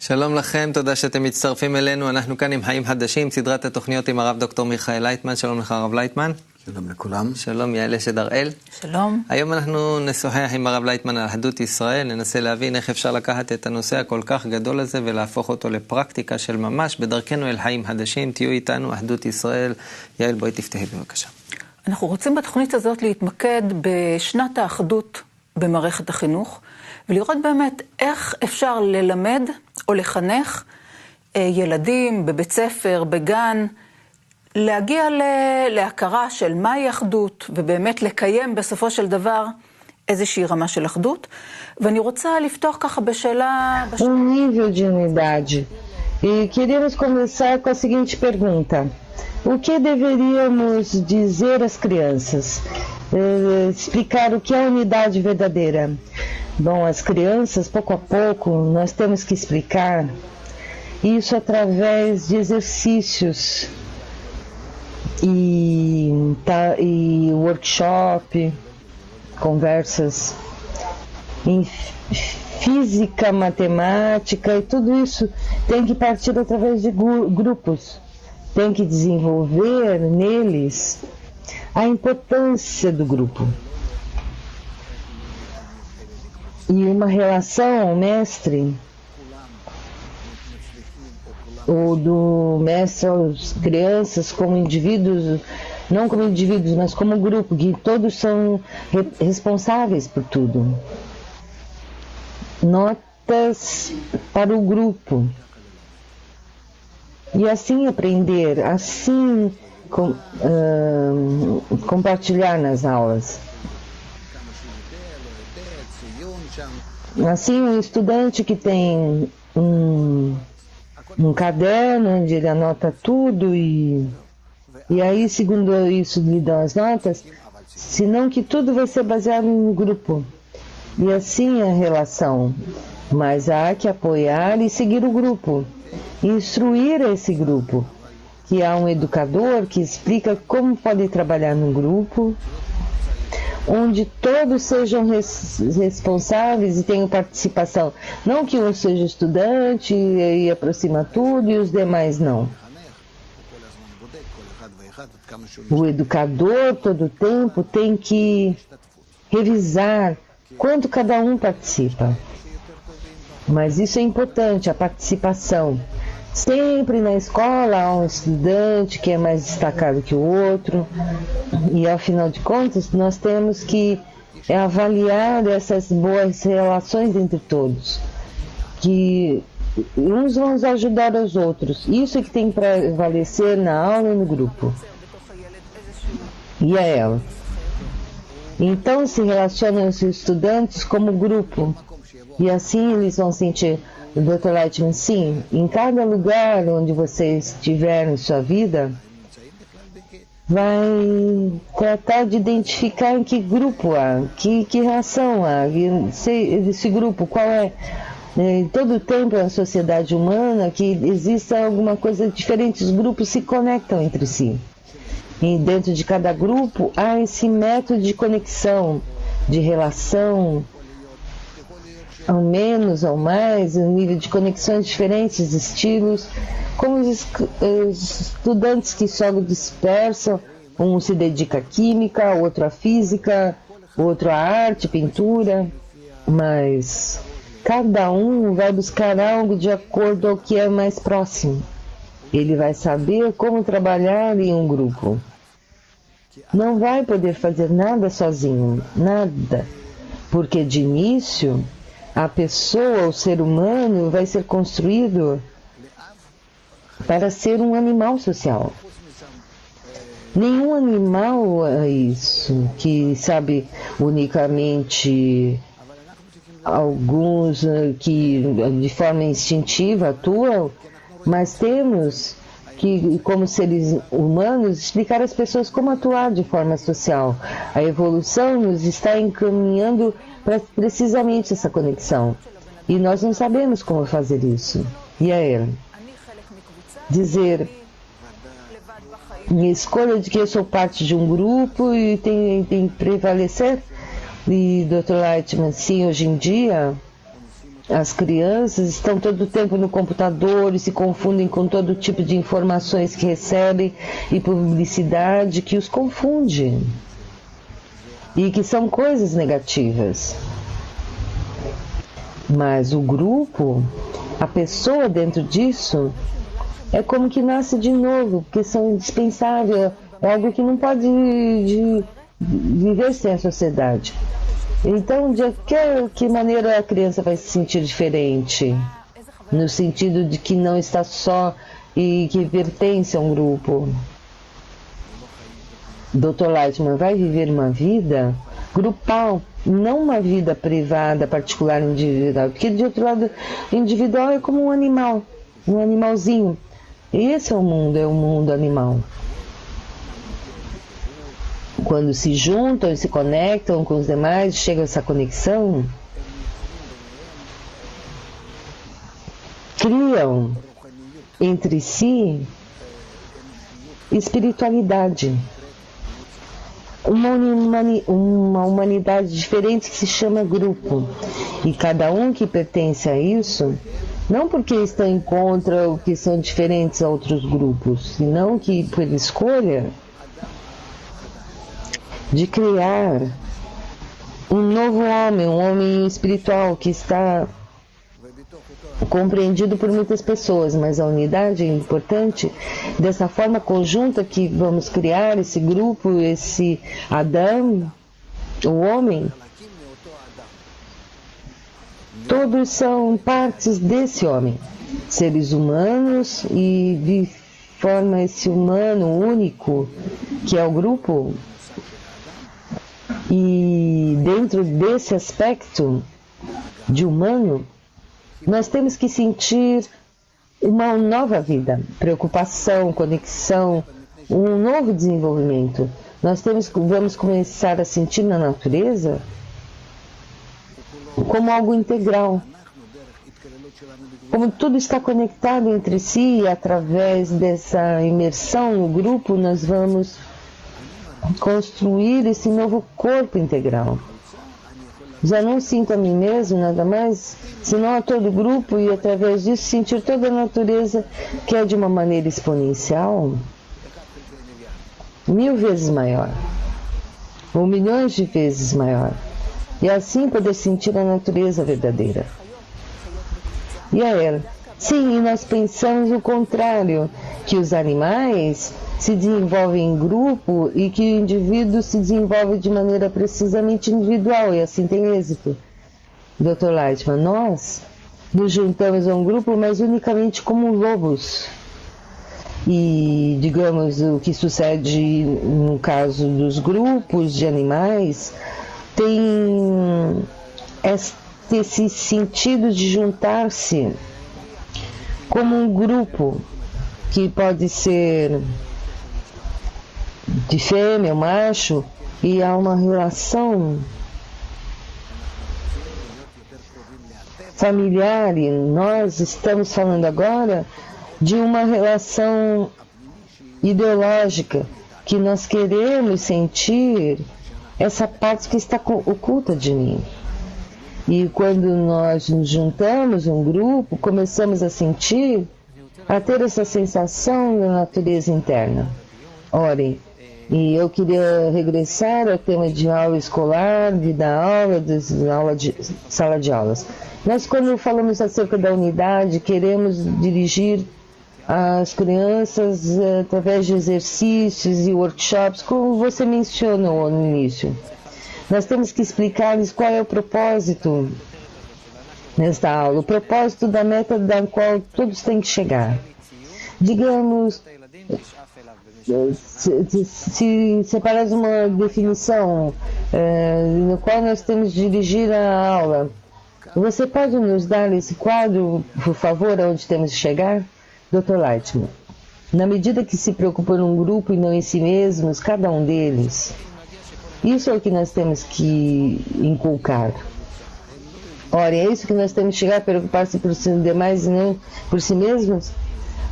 שלום לכם, תודה שאתם מצטרפים אלינו. אנחנו כאן עם חיים חדשים, סדרת התוכניות עם הרב דוקטור מיכאל לייטמן. שלום לך הרב לייטמן. שלום לכולם. שלום יעל אשד הראל. שלום. היום אנחנו נשוחח עם הרב לייטמן על אחדות ישראל, ננסה להבין איך אפשר לקחת את הנושא הכל כך גדול הזה ולהפוך אותו לפרקטיקה של ממש בדרכנו אל חיים חדשים. תהיו איתנו, אחדות ישראל. יעל, בואי תפתחי בבקשה. אנחנו רוצים בתוכנית הזאת להתמקד בשנת האחדות במערכת החינוך, ולראות באמת איך אפשר ללמד או לחנך ילדים בבית ספר, בגן, להגיע להכרה של מהי אחדות, ובאמת לקיים בסופו של דבר איזושהי רמה של אחדות. ואני רוצה לפתוח ככה בשאלה... nível de unidade. E queríamos começar com a seguinte pergunta. O que deveríamos dizer às crianças? Explicar o que é a unidade verdadeira. Bom, as crianças, pouco a pouco, nós temos que explicar isso através de exercícios e workshop, conversas em física, matemática, e tudo isso tem que partir através de grupos. Tem que desenvolver neles a importância do grupo. E uma relação mestre, ou do mestre às crianças como indivíduos, não como indivíduos, mas como grupo, que todos são responsáveis por tudo. Notas para o grupo. E assim aprender, assim compartilhar nas aulas. Assim, um estudante que tem um caderno onde ele anota tudo e aí, segundo isso, lhe dão as notas, senão que tudo vai ser baseado no grupo. E assim a relação. Mas há que apoiar e seguir o grupo. Instruir esse grupo. Que há um educador que explica como pode trabalhar no grupo, onde todos sejam responsáveis e tenham participação. Não que um seja estudante e aproxima tudo e os demais não. O educador, todo o tempo, tem que revisar quanto cada um participa. Mas isso é importante, a participação. Sempre na escola há um estudante que é mais destacado que o outro, e ao final de contas nós temos que avaliar essas boas relações entre todos, que uns vão ajudar os outros. Isso é que tem que prevalecer na aula e no grupo. E a ela. Então se relacionam os estudantes como grupo, e assim eles vão sentir. O Dr. Leitman, sim, em cada lugar onde você estiver em sua vida, vai tratar de identificar em que grupo há, que ração há, esse grupo, qual é. Todo o tempo na sociedade humana que existe alguma coisa diferente, os grupos se conectam entre si. E dentro de cada grupo há esse método de conexão, de relação, ao menos, ao mais, um nível de conexões diferentes, estilos, como os estudantes que só dispersam, um se dedica à química, outro à física, outro à arte, pintura, mas cada um vai buscar algo de acordo ao que é mais próximo. Ele vai saber como trabalhar em um grupo. Não vai poder fazer nada sozinho, nada, porque de início a pessoa, o ser humano, vai ser construído para ser um animal social. Nenhum animal é isso, que sabe unicamente alguns que de forma instintiva atuam, mas temos que, como seres humanos, explicar às pessoas como atuar de forma social. A evolução nos está encaminhando para precisamente essa conexão. E nós não sabemos como fazer isso. E a ela dizer, minha escolha de que eu sou parte de um grupo e tem que prevalecer. E Dr. Leitman, sim, hoje em dia As crianças estão todo o tempo no computador e se confundem com todo tipo de informações que recebem e publicidade que os confunde e que são coisas negativas. Mas o grupo, a pessoa dentro disso, é como que nasce de novo, porque são indispensáveis, é algo que não pode viver sem a sociedade. Então, de que maneira a criança vai se sentir diferente? No sentido de que não está só e que pertence a um grupo. Dr. Lightman vai viver uma vida grupal, não uma vida privada, particular, individual. Porque, de outro lado, individual é como um animal, um animalzinho. Esse é o mundo animal. Quando se juntam e se conectam com os demais, chega essa conexão, criam entre si espiritualidade. Uma humanidade diferente que se chama grupo. E cada um que pertence a isso, não porque estão em contra ou que são diferentes a outros grupos, senão que por escolha de criar um novo homem, um homem espiritual que está compreendido por muitas pessoas, mas a unidade é importante. Dessa forma conjunta que vamos criar esse grupo, esse Adão, o homem, todos são partes desse homem, seres humanos, e forma esse humano único que é o grupo. E dentro desse aspecto de humano, nós temos que sentir uma nova vida, preocupação, conexão, um novo desenvolvimento. Vamos começar a sentir na natureza como algo integral. Como tudo está conectado entre si, e através dessa imersão no grupo, nós vamos construir esse novo corpo integral. Já não sinto a mim mesmo nada mais, senão a todo o grupo, e através disso sentir toda a natureza, que é de uma maneira exponencial, 1000 vezes maior, ou milhões de vezes maior, e assim poder sentir a natureza verdadeira. E a ela. Sim, e nós pensamos o contrário, que os animais se desenvolvem em grupo e que o indivíduo se desenvolve de maneira precisamente individual, e assim tem êxito. Dr. Lightman, nós nos juntamos a um grupo, mas unicamente como lobos. E, digamos, o que sucede no caso dos grupos de animais tem esse sentido de juntar-se como um grupo, que pode ser de fêmea ou macho, e há uma relação familiar. E nós estamos falando agora de uma relação ideológica, que nós queremos sentir essa parte que está oculta de mim. E quando nós nos juntamos, um grupo, começamos a sentir, a ter essa sensação da natureza interna. Orem. E eu queria regressar ao tema de aula escolar, de sala de aulas. Nós, quando falamos acerca da unidade, queremos dirigir as crianças através de exercícios e workshops, como você mencionou no início. Nós temos que explicar-lhes qual é o propósito nesta aula, o propósito da meta da qual todos têm que chegar. Digamos, se separar uma definição no qual nós temos de dirigir a aula, você pode nos dar esse quadro, por favor, aonde temos de chegar? Dr. Lightman, na medida que se preocupam num grupo e não em si mesmos, cada um deles, isso é o que nós temos que inculcar. Ora, é isso que nós temos que chegar a preocupar-se por si demais e não por si mesmos?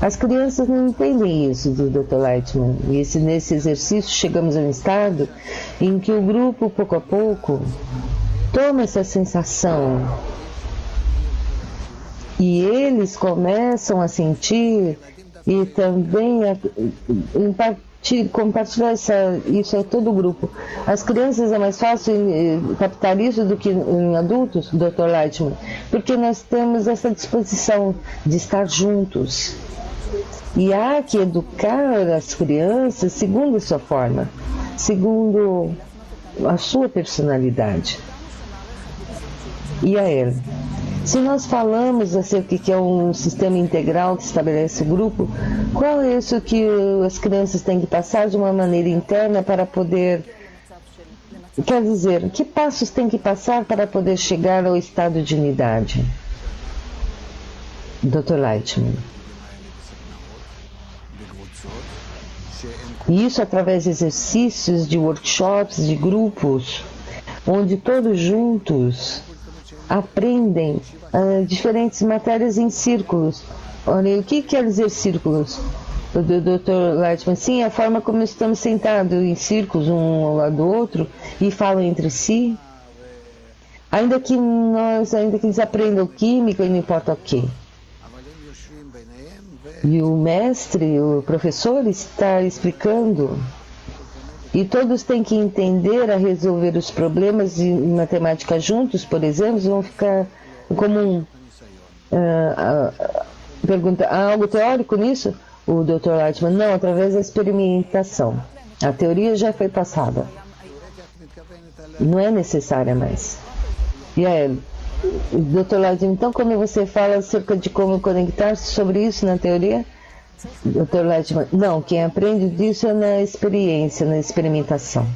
As crianças não entendem isso do Dr. Lightman. E nesse exercício chegamos a um estado em que o grupo, pouco a pouco, toma essa sensação E eles começam a sentir e também a compartilhar isso é todo o grupo. As crianças é mais fácil captar isso do que em adultos, Dr. Lightman, porque nós temos essa disposição de estar juntos. E há que educar as crianças segundo a sua forma, segundo a sua personalidade. E a ela. Se nós falamos acerca que é um sistema integral que estabelece o grupo, qual é isso que as crianças têm que passar de uma maneira interna para poder... Quer dizer, que passos têm que passar para poder chegar ao estado de unidade? Dr. Lightman. Isso através de exercícios, de workshops, de grupos, onde todos juntos aprendem diferentes matérias em círculos. Olha, o que quer dizer círculos? O Dr. Lightman, sim, a forma como estamos sentados em círculos, um ao lado do outro, e falam entre si. Ainda que eles aprendam química, não importa o quê. E o mestre, o professor está explicando. E todos têm que entender a resolver os problemas de matemática juntos, por exemplo, vão ficar como pergunta, há algo teórico nisso? O Dr. Lightman, não, através da experimentação. A teoria já foi passada. Não é necessária mais. E aí, Dr. Lightman, então quando você fala acerca de como conectar-se sobre isso na teoria... Dr. Lightman, não, quem aprende disso é na experiência, na experimentação.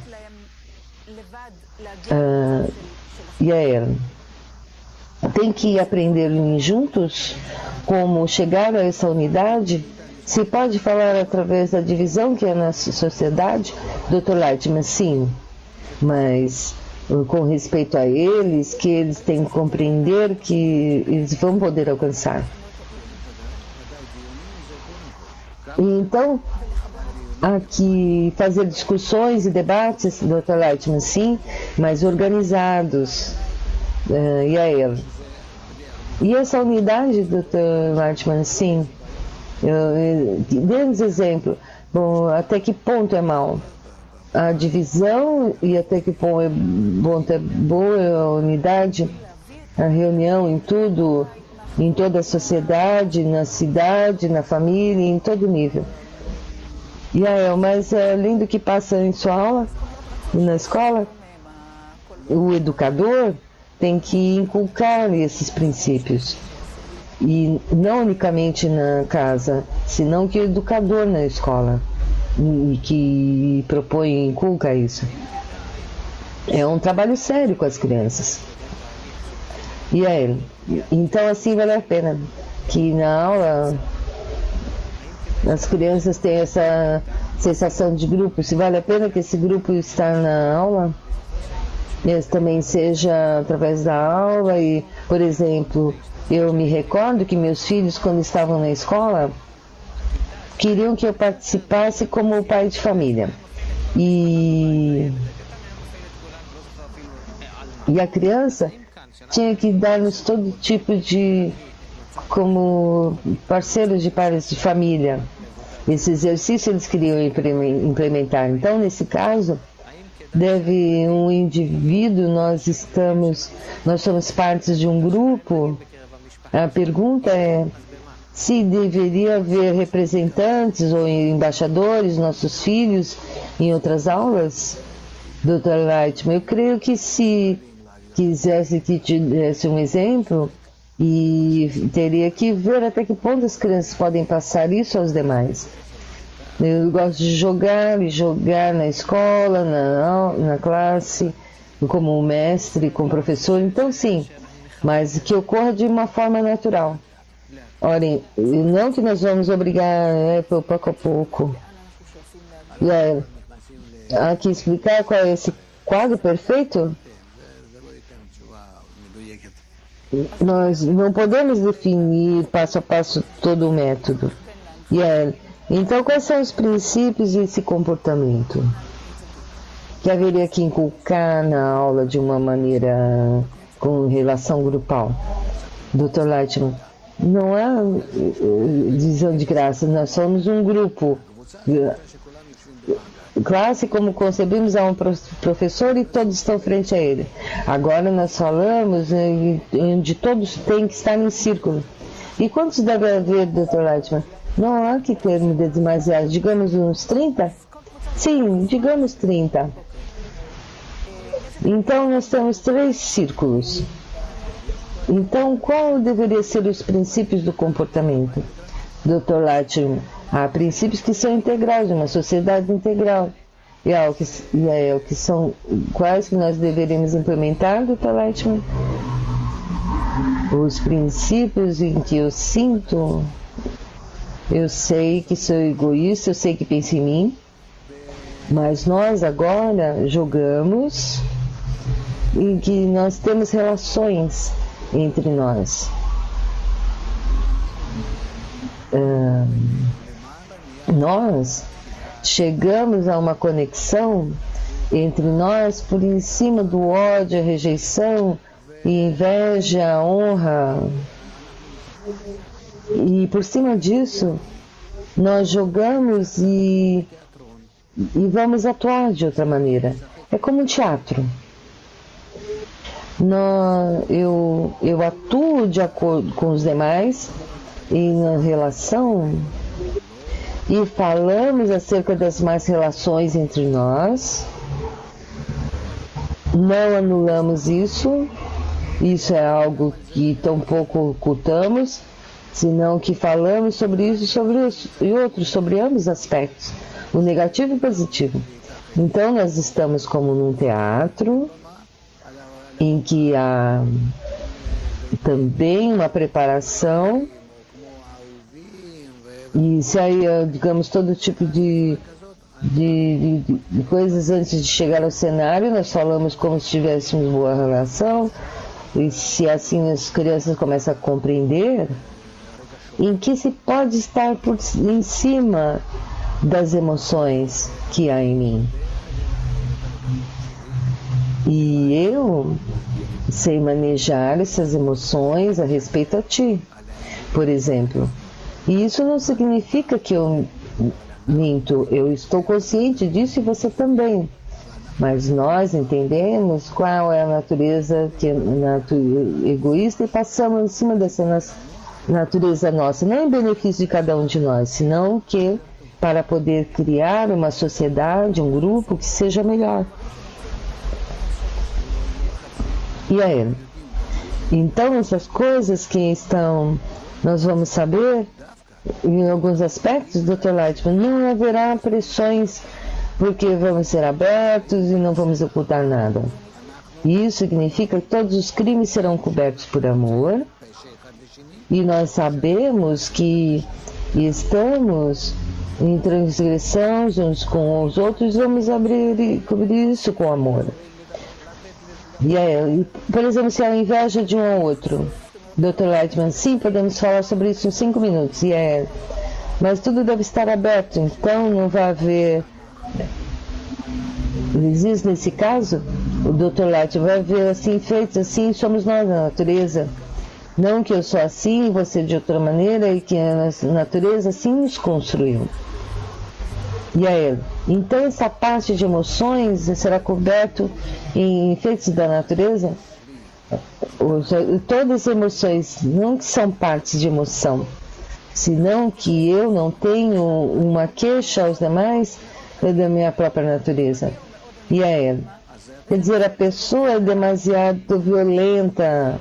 E a Ellen? Tem que aprender juntos como chegar a essa unidade? Se pode falar através da divisão que é na sociedade? Dr. Lightman, sim, mas com respeito a eles, que eles têm que compreender que eles vão poder alcançar. Então, aqui fazer discussões e debates, Dr. Lightman, sim, mas organizados. E a ele. E essa unidade, Dr. Lightman, sim. Dê-nos exemplo. Bom, até que ponto é mal? A divisão e até que ponto é boa a unidade, a reunião em tudo, em toda a sociedade, na cidade, na família, em todo nível. E aí, mas além do que passa em sua aula, na escola, o educador tem que inculcar esses princípios. E não unicamente na casa, senão que o educador na escola, e que propõe, inculca isso. É um trabalho sério com as crianças. E aí, então assim vale a pena que na aula as crianças têm essa sensação de grupo. Se vale a pena que esse grupo está na aula, esse também seja através da aula. E, por exemplo, eu me recordo que meus filhos, quando estavam na escola, queriam que eu participasse como pai de família. E a criança tinha que dar-nos todo tipo de, como parceiros de pais de família. Esse exercício eles queriam implementar. Então, nesse caso, deve um indivíduo, nós somos partes de um grupo. A pergunta é se deveria haver representantes ou embaixadores, nossos filhos, em outras aulas, Dr. Lightman. Eu creio que se quisesse que te desse um exemplo, e teria que ver até que ponto as crianças podem passar isso aos demais. Eu gosto de jogar na escola, na classe, como mestre, como professor, então sim, mas que ocorra de uma forma natural. Olhem, não que nós vamos obrigar pouco a pouco. Aqui explicar qual é esse quadro perfeito? Nós não podemos definir passo a passo todo o método. Então, quais são os princípios desse comportamento que haveria que inculcar na aula de uma maneira com relação grupal? Dr. Lightman, não há visão de graça, nós somos um grupo. Classe, como concebemos, há um professor e todos estão frente a ele. Agora nós falamos onde todos têm que estar em círculo. E quantos deve haver, Dr. Lightman? Não há que ter demasiado, digamos uns 30? Sim, digamos 30. Então nós temos 3 círculos. Então qual deveria ser os princípios do comportamento, Dr. Lightman? Há princípios que são integrais, uma sociedade integral. E é o que são quais que nós deveríamos implementar, Dr. Lightman? Os princípios em que eu sinto, eu sei que sou egoísta, eu sei que penso em mim, mas nós agora jogamos em que nós temos relações entre nós. Nós chegamos a uma conexão entre nós por em cima do ódio, a rejeição, inveja, a honra. E por cima disso, nós jogamos e vamos atuar de outra maneira. É como um teatro. Eu atuo de acordo com os demais em relação e falamos acerca das mais relações entre nós. Não anulamos isso. Isso é algo que tão pouco ocultamos, senão que falamos sobre isso e outros, sobre ambos os aspectos, o negativo e o positivo. Então nós estamos como num teatro, em que há também uma preparação, e se aí, digamos, todo tipo de coisas antes de chegar ao cenário, nós falamos como se tivéssemos boa relação, e se assim as crianças começam a compreender em que se pode estar em cima das emoções que há em mim. E eu sei manejar essas emoções a respeito a ti, por exemplo. E isso não significa que eu minto, eu estou consciente disso e você também. Mas nós entendemos qual é a natureza egoísta e passamos em cima dessa natureza nossa, não em benefício de cada um de nós, senão que para poder criar uma sociedade, um grupo que seja melhor. E aí? Então essas coisas que nós vamos saber em alguns aspectos, Dr. Lightman, não haverá pressões porque vamos ser abertos e não vamos ocultar nada. Isso significa que todos os crimes serão cobertos por amor e nós sabemos que estamos em transgressão uns com os outros, vamos cobrir isso com amor. E aí, por exemplo, se há inveja de um ao outro, Dr. Lightman, sim, podemos falar sobre isso em 5 minutos. Mas tudo deve estar aberto, então não vai haver. Existe nesse caso, o Dr. Lightman vai ver assim, feitos assim, somos nós na natureza. Não que eu sou assim, você de outra maneira, e que a natureza assim nos construiu. E aí, então essa parte de emoções será coberto em efeitos da natureza? Todas as emoções não que são partes de emoção, senão que eu não tenho uma queixa aos demais da minha própria natureza. E aí, quer dizer, a pessoa é demasiado violenta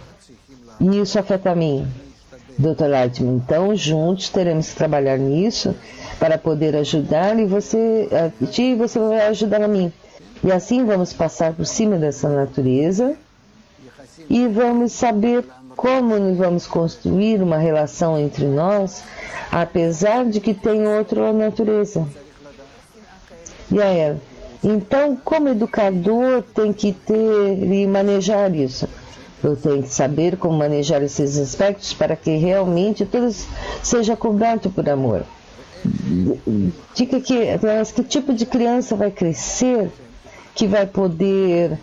e isso afeta a mim, Dr. Lightman. Então, juntos teremos que trabalhar nisso para poder ajudar e você vai ajudar a mim. E assim vamos passar por cima dessa natureza e vamos saber como nós vamos construir uma relação entre nós, apesar de que tem outra natureza. E aí, então, como educador, tem que ter e manejar isso. Eu tenho que saber como manejar esses aspectos para que realmente tudo seja coberto por amor. Diga que tipo de criança vai crescer que vai poder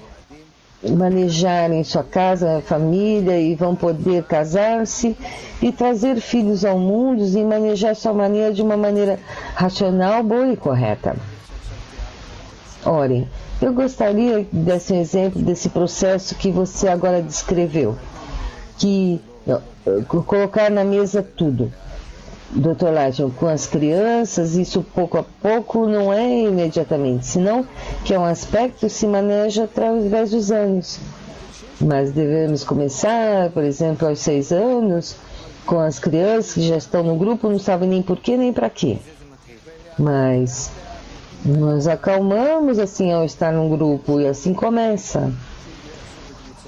manejarem sua casa, família, e vão poder casar-se e trazer filhos ao mundo e manejar sua maneira de uma maneira racional, boa e correta. Orem. Eu gostaria de dar um exemplo desse processo que você agora descreveu, que colocar na mesa tudo. Dr. Lightman, com as crianças, isso pouco a pouco não é imediatamente, senão que é um aspecto que se maneja através dos anos. Mas devemos começar, por exemplo, aos 6 anos, com as crianças que já estão no grupo, não sabem nem por quê nem para quê. Mas nós acalmamos assim ao estar num grupo e assim começa.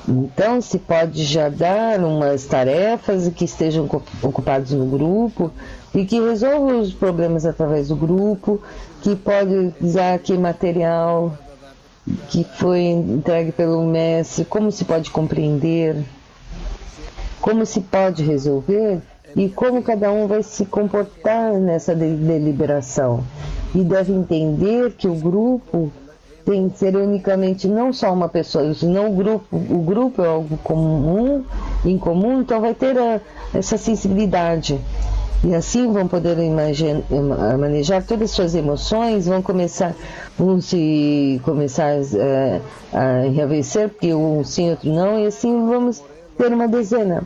Então se pode já dar umas tarefas que estejam ocupados no grupo e que resolvam os problemas através do grupo, que pode usar aquele material que foi entregue pelo mestre, como se pode compreender, como se pode resolver e como cada um vai se comportar nessa deliberação. E deve entender que o grupo tem que ser unicamente não só uma pessoa, senão o grupo é algo comum, em comum, então vai ter essa sensibilidade. E assim vão poder manejar todas as suas emoções, vão começar a enraivescer, porque um sim, outro não, e assim vamos ter uma dezena.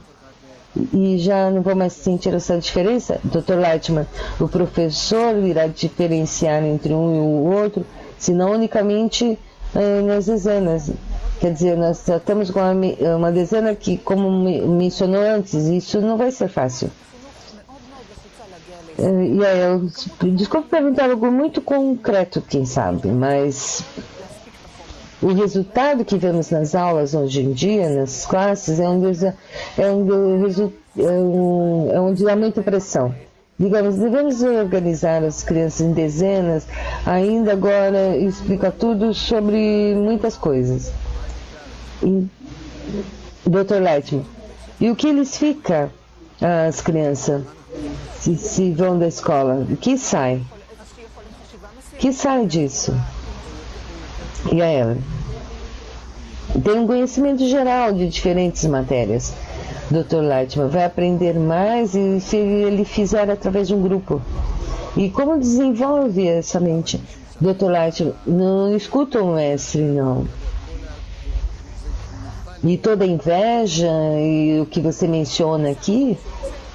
E já não vou mais sentir essa diferença. Dr. Lightman, o professor irá diferenciar entre um e o outro, senão unicamente nas dezenas. Quer dizer, nós tratamos com uma dezena que, como mencionou antes, isso não vai ser fácil. E aí, desculpe perguntar algo muito concreto, quem sabe, mas o resultado que vemos nas aulas hoje em dia, nas classes, é onde há muita pressão. Digamos, devemos organizar as crianças em dezenas, ainda agora explica tudo sobre muitas coisas. Dr. Lightman, e o que lhes fica, as crianças, se vão da escola? O que sai? O que sai disso? E a ela? Tem um conhecimento geral de diferentes matérias. Dr. Lightman vai aprender mais e se ele fizer através de um grupo. E como desenvolve essa mente? Dr. Lightman, não escuta o mestre, não. E toda a inveja e o que você menciona aqui,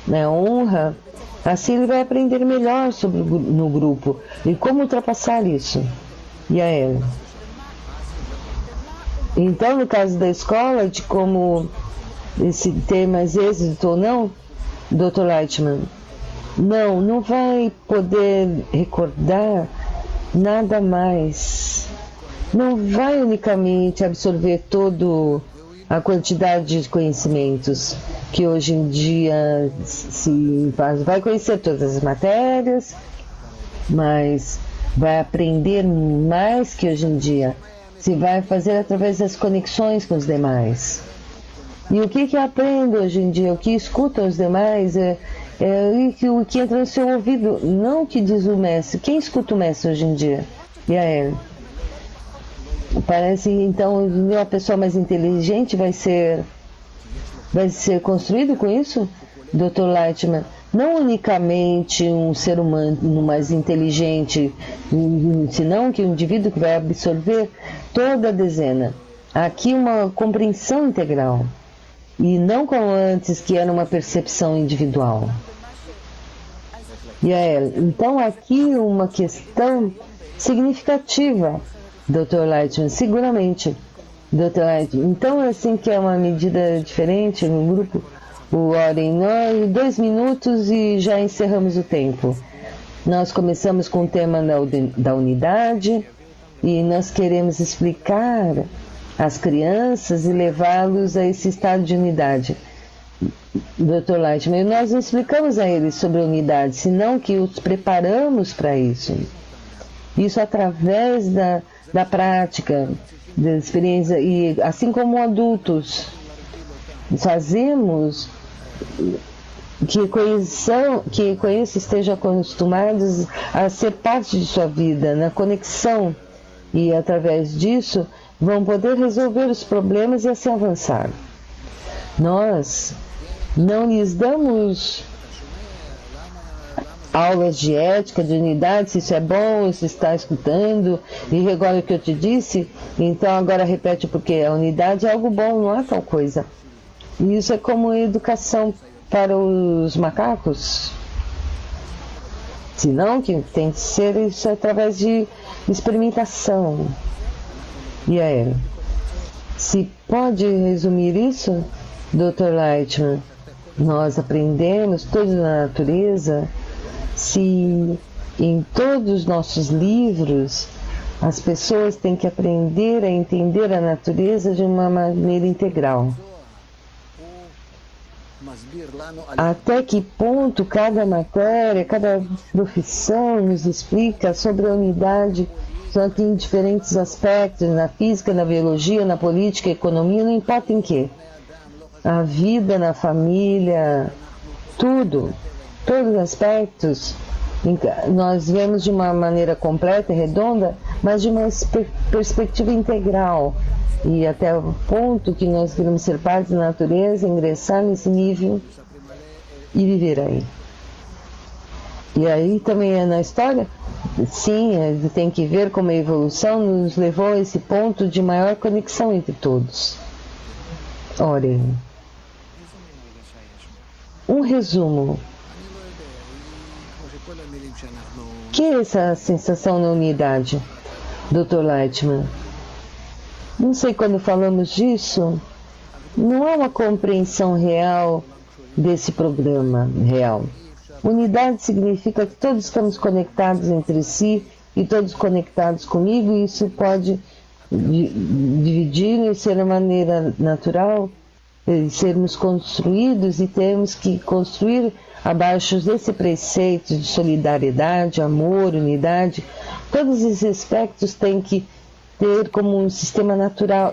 né, honra, assim ele vai aprender melhor no grupo e como ultrapassar isso. E a ela? Então, no caso da escola, de como esse ter mais êxito ou não, Dr. Lightman, não vai poder recordar nada mais. Não vai unicamente absorver toda a quantidade de conhecimentos que hoje em dia se faz. Vai conhecer todas as matérias, mas vai aprender mais que hoje em dia. Se vai fazer através das conexões com os demais. E o que aprende hoje em dia, o que escuta os demais, o que entra no seu ouvido, não o que diz o mestre. Quem escuta o mestre hoje em dia? E a ele? Parece, então, uma pessoa mais inteligente vai ser construído com isso? Dr. Lightman, não unicamente um ser humano mais inteligente, senão que um indivíduo que vai absorver toda a dezena. Aqui uma compreensão integral. E não como antes, que era uma percepção individual. E então aqui uma questão significativa, Dr. Lightman, seguramente. Dr. Lightman, então é assim que é uma medida diferente no grupo. O Orem, nós 2 minutos e já encerramos o tempo. Nós começamos com o tema da unidade e nós queremos explicar às crianças e levá-los a esse estado de unidade. Dr. Lightman, nós não explicamos a eles sobre a unidade, senão que os preparamos para isso. Isso através da prática, da experiência, e assim como adultos fazemos, que conheçam, estejam acostumados a ser parte de sua vida, na conexão, e através disso vão poder resolver os problemas e assim avançar. Nós não lhes damos aulas de ética, de unidade, se isso é bom, se está escutando, e agora o que eu te disse, então agora repete, porque a unidade é algo bom, não é tal coisa. E isso é como educação para os macacos. Senão, que tem que ser isso através de experimentação. E aí, se pode resumir isso, Dr. Lightman? Nós aprendemos toda a natureza. Se em todos os nossos livros as pessoas têm que aprender a entender a natureza de uma maneira integral. Até que ponto cada matéria, cada profissão nos explica sobre a unidade, só que em diferentes aspectos, na física, na biologia, na política, economia, não importa em que. A vida, na família, tudo, todos os aspectos, nós vemos de uma maneira completa e redonda, mas de uma perspectiva integral. E até o ponto que nós queremos ser parte da natureza, ingressar nesse nível e viver aí. E aí também é na história, sim, tem que ver como a evolução nos levou a esse ponto de maior conexão entre todos. Orem. Um resumo. O que é essa sensação na unidade, Dr. Lightman? Não sei, quando falamos disso, não é uma compreensão real desse programa real. Unidade significa que todos estamos conectados entre si e todos conectados comigo, e isso pode dividir e ser uma maneira natural de sermos construídos, e temos que construir abaixo desse preceito de solidariedade, amor, unidade. Todos esses aspectos têm que ter como um sistema natural,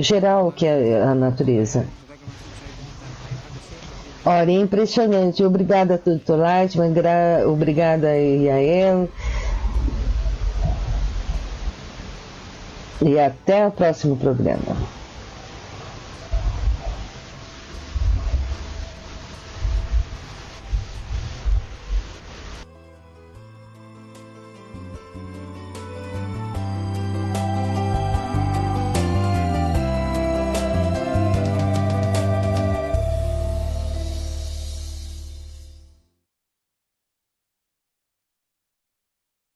geral, que é a natureza. Olha, é impressionante. Obrigada a Dr. Lightman, obrigada a Yael. E até o próximo programa.